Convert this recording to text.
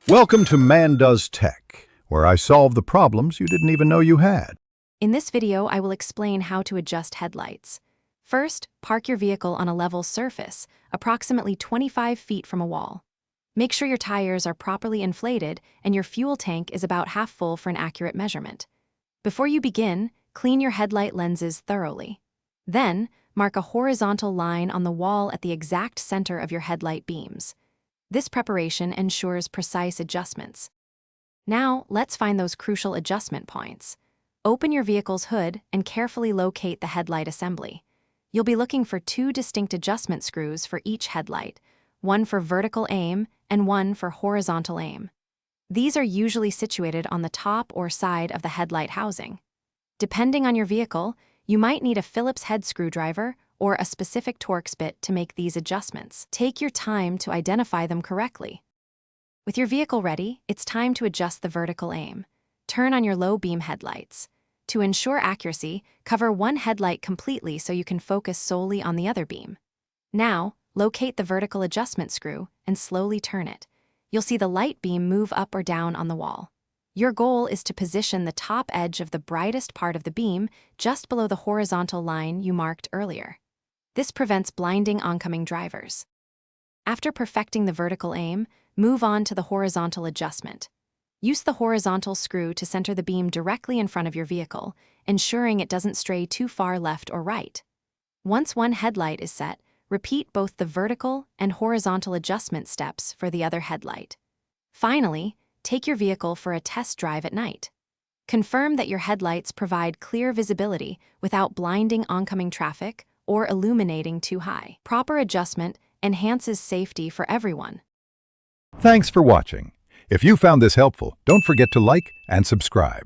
Welcome to Man Does Tech, where I solve the problems you didn't even know you had. In this video, I will explain how to adjust headlights. First, park your vehicle on a level surface, approximately 25 feet from a wall. Make sure your tires are properly inflated and your fuel tank is about half full for an accurate measurement. Before you begin, clean your headlight lenses thoroughly. Then, mark a horizontal line on the wall at the exact center of your headlight beams. This preparation ensures precise adjustments. Now, let's find those crucial adjustment points. Open your vehicle's hood and carefully locate the headlight assembly. You'll be looking for two distinct adjustment screws for each headlight, one for vertical aim and one for horizontal aim. These are usually situated on the top or side of the headlight housing. Depending on your vehicle, you might need a Phillips head screwdriver or a specific Torx bit to make these adjustments. Take your time to identify them correctly. With your vehicle ready, it's time to adjust the vertical aim. Turn on your low beam headlights. To ensure accuracy, cover one headlight completely so you can focus solely on the other beam. Now, locate the vertical adjustment screw and slowly turn it. You'll see the light beam move up or down on the wall. Your goal is to position the top edge of the brightest part of the beam just below the horizontal line you marked earlier. This prevents blinding oncoming drivers. After perfecting the vertical aim, move on to the horizontal adjustment. Use the horizontal screw to center the beam directly in front of your vehicle, ensuring it doesn't stray too far left or right. Once one headlight is set, repeat both the vertical and horizontal adjustment steps for the other headlight. Finally, take your vehicle for a test drive at night. Confirm that your headlights provide clear visibility without blinding oncoming traffic or illuminating too high. Proper adjustment enhances safety for everyone. Thanks for watching. If you found this helpful, don't forget to like and subscribe.